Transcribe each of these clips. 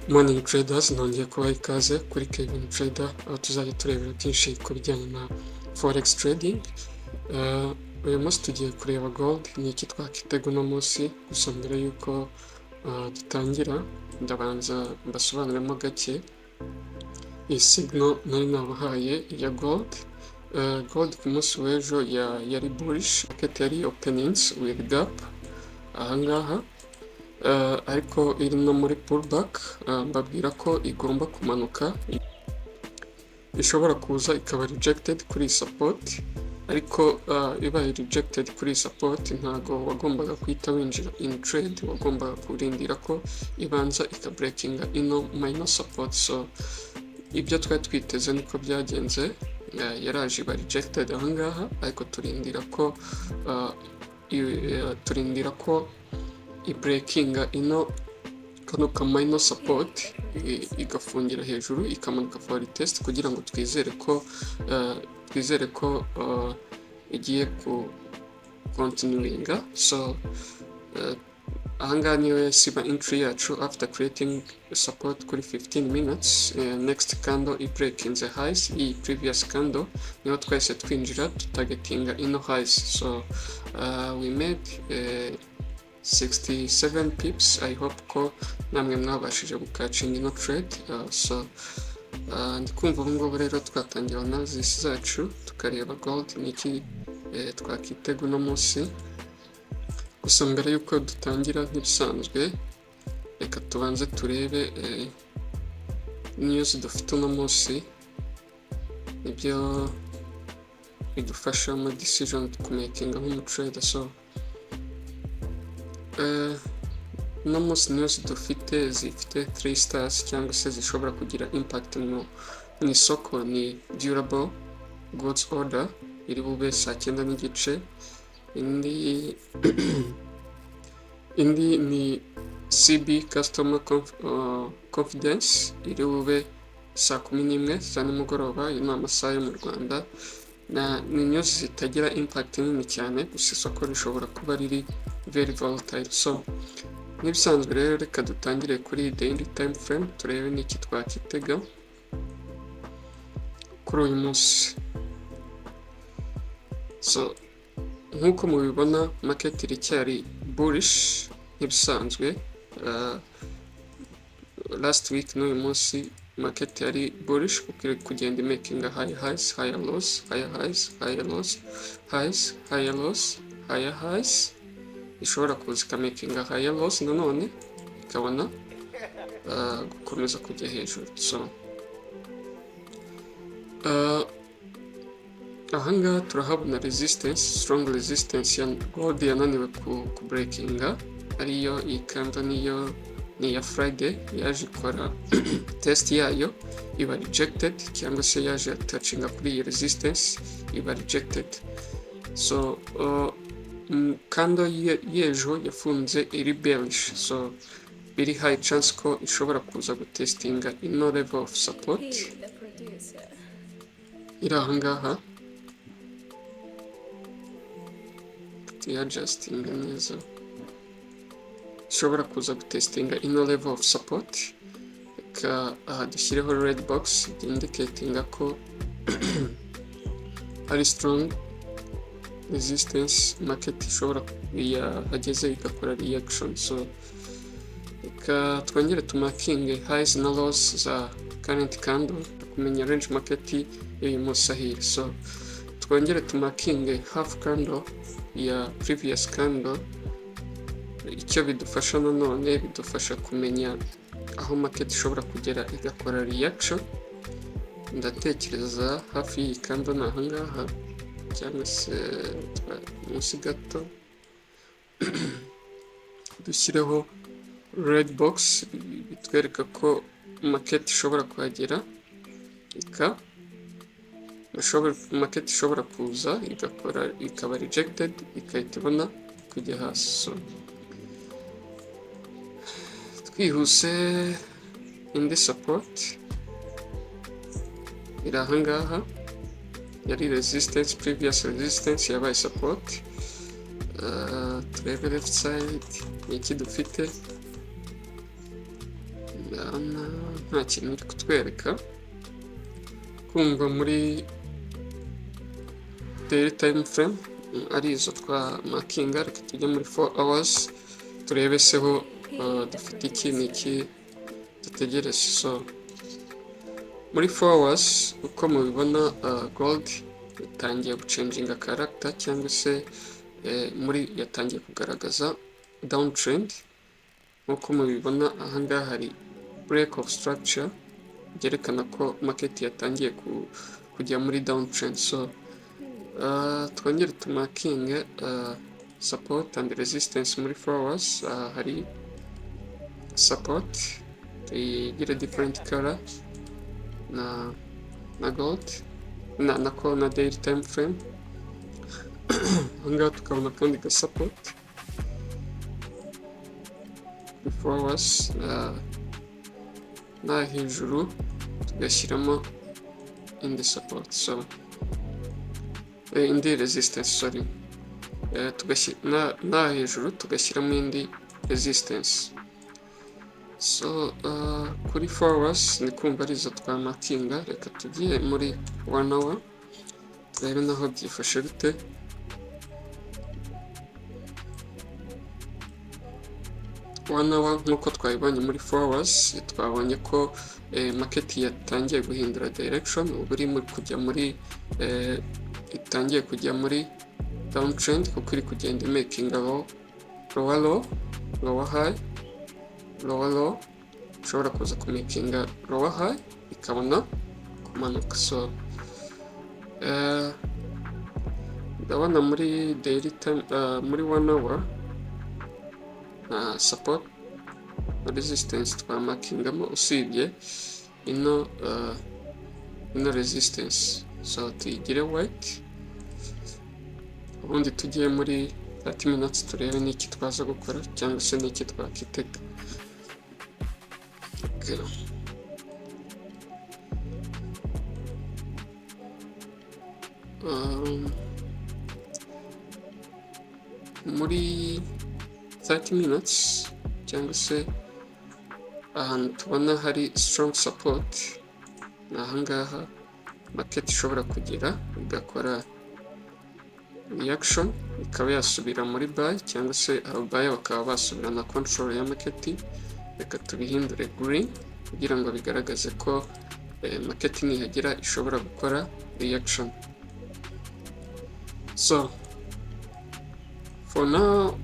Morning traders, nongeye kubaha ikaze kuri Kevin Trader, aho tuzajya turebera byinshi ku bijyanye na forex trading. Uyu munsi tugiye kureba gold, ni iki twakitega uno munsi. Gusa mbere y'uko dutangira, ndabanza mbasobanuremo gake iyi signal nari nabahaye ya gold. Gold ku munsi w'ejo yari bullish, market yari openings with gap ahangaha. Ariko iri no muri pullback, mbabwira ko igomba kumanuka, ishobora kuza ikaba rejected kuri support, ariko ibaye rejected kuri support ntago wagombaga kwita winjira in trade, wagombaga kurindira ko ibanza ikabreakinga ino minor support. So ibyo twari twiteze niko byagenze, yaraje iba rejected ahangaha, ariko turindira ko ibreakinga ino kano ka minor support igafungira hejuru ikamanuka for retest, kugira ngo twizere ko igiye ku continuinga. So ahangaha niyo yasiba entry yacu after creating support kuri 15 minutes. Next candle ibreakinze highs, iyi previous candle niyo twahise twinjira tutargetinga ino highs. So we made 67 pips. I hope ko namwe mwabashije gukacinga ino trade. Ndikumva ubu ngubu rero twatangira analysis zacu tukareba gold niki twakitega uno munsi. Gusa mbere y'uko dutangira nk'ibisanzwe, reka tubanze turebe news dufite uno munsi, ibyo bidufasha mu decision kumakinga nk'umutrader. So no munsi news dufite zifite 3 stars cyangwa se zishobora kugira impact mu isoko. Ni durable goods order iri bube saa 9 n'igice. Indi ni CB customer confidence iri bube saa 11 za nimugoroba. Iyi ni amasaha yo mu Rwanda. Ni news zitagira impact nini cyane, gusa isoko rishobora kuba riri very volatile. So nk'ibisanzwe rero reka dutangire kuri daily time frame turebe n'iki twakitega kuri uyu munsi. So nk'uko mubibona market iracyari bullish nk'ibisanzwe. Last week n'uyu munsi market yari bullish kuko iri kugenda making high highs, higher lows, higher highs, higher lows, highs, higher lows, higher highs. Ishobora kuza ikamakinga higher lows nanone ikabona gukomeza kujya hejuru. So ahangaha turahabona resistance, strong resistance ya gold yananiwe ku breakinga, ariyo iyi candle ni ya Friday yaje ikora test yayo iba rejected, cyangwa se yaje touchinga kuri iyi resistance iba rejected. So candle y'ejo yafunze iri bearish, so very high chance ko ishobora kuza gutestinga ino level of support iri ahangaha. Tuyadjustinga neza, ishobora kuza gutestinga ino level of support. Aha dushyireho red box indicatinga ko ari strong resistance, market ishobora yahageze igakora reaction. So reka twongere tumakinge highs na lows za current candle kumenya range market y'uyu munsi ahiri. So twongere tumakinge half candle ya previous candle. Icyo bidufasha nanone, bidufasha kumenya aho market ishobora kugera igakora reaction. Ndatekereza hafi y'iyi candle ni ahangaha cyangwa se munsi gato. Dushyireho red box bitwereka ko market ishobora kuhagera, market ishobora kuza ikaba rejected ikahita ibona kujya hasi. So twihuse, indi support iri ahangaha yari resistance, previous resistance yabaye support. Turebe left side ni iki dufite. nta kintu iri kutwereka. Kumva muri daily time frame ari izo twa makinga, reka tujye muri 4 hours turebe seho dufite iki n'iki dutegereje. So muri 4 hours uko mubibona, gold yatangiye gucenginga character cyangwa se muri yatangiye kugaragaza downtrend. Nkuko mubibona ahangaha hari break of structure byerekana ko market yatangiye kujya muri downtrend. So twongere tumakinge support and resistance muri 4 hours. Hari support tuyigire different color na gold na daily time frame. Ahangaha tukabona kandi ga support 4 hours na hejuru tugashyiramo indi support, so indi resistance, sorry, na hejuru tugashyiramo indi resistance. So kuri 4 hours ni kumva arizo twamakinga. Reka tugiye muri 1 hour turebe naho byifashe bite. Nk'uko twabibonye muri 4 hours twabonye ko market yatangiye guhindura direction, ubu iri kujya muri itangiye kujya muri downtrend kuko iri kugenda making lower low, lower high, lower low, ushobora kuza kumakinga lower high ikabona kumanuka. So ndabona muri daily time muri 1 hour support resistance twamakingamo usibye ino resistance. So tuyigire white, ubundi tugiye muri 30 minutes turebe n'iki twaza gukora cyangwa se n'iki twakitega. Okay. Muri 30 minutes cyangwa se ahantu tubona hari strong support ni ahangaha market ishobora kugera igakora reaction ikaba yasubira muri buy, cyangwa se ababuyer bakaba basubira na control ya market. Reka tubihindure green kugira ngo bigaragaze ko market nihagera ishobora gukora reaction. So for now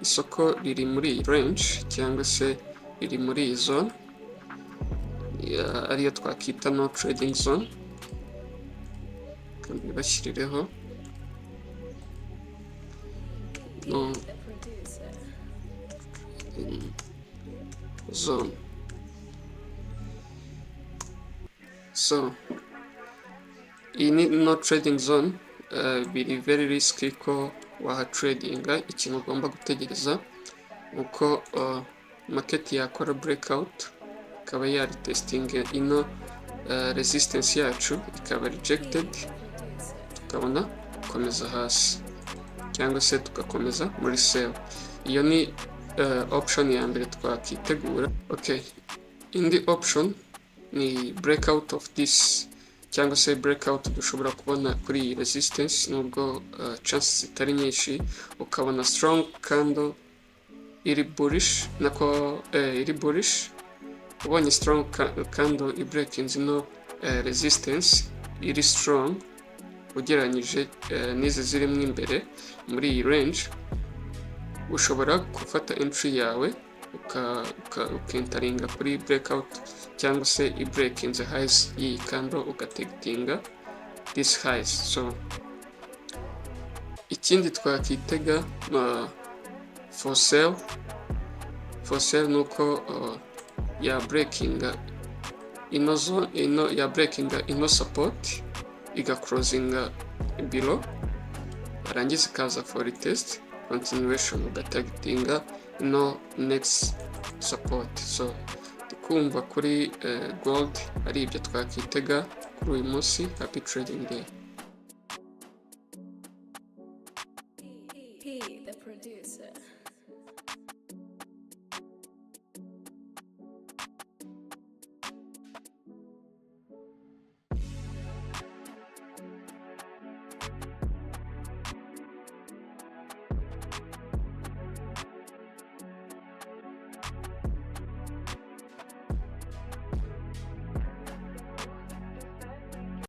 isoko riri muri range cyangwa se riri muri iyi zone ariyo twakita no trading zone. Kandi bashyirireho no zone. So iyi ni no trading zone, biri very risky ko wahatradinga. Ikintu ugomba gutegereza uko market yakora breakout ikaba yari testing ino resistance yacu ikaba rejected, tukabona gukomeza hasi cyangwa se tugakomeza muri sell. Iyo ni option ya mbere twakitegura. Okay, indi option ni breakout of this cyangwa se breakout dushobora kubona kuri iyi resistance, nubwo chances zitari nyinshi. Ukabona strong candle iri bullish, nako iri bullish. Ubonye strong candle i breaking no resistance iri strong ugereranyije n'izi zirimo imbere muri iyi range, ushobora gufata entry yawe ukentaringa kuri breakout cyangwa se i breaking the highs y'iyi candle ugategitinga this highs. So ikindi twakitega for sale nuko ya breakinga ino zone, ya breakinga ino support iga closinga below, arangiza ikaza for retest continuation ugategitinga no next support. So kumva kuri gold ari ibyo twakitega kuri uyu munsi. Happy trading day.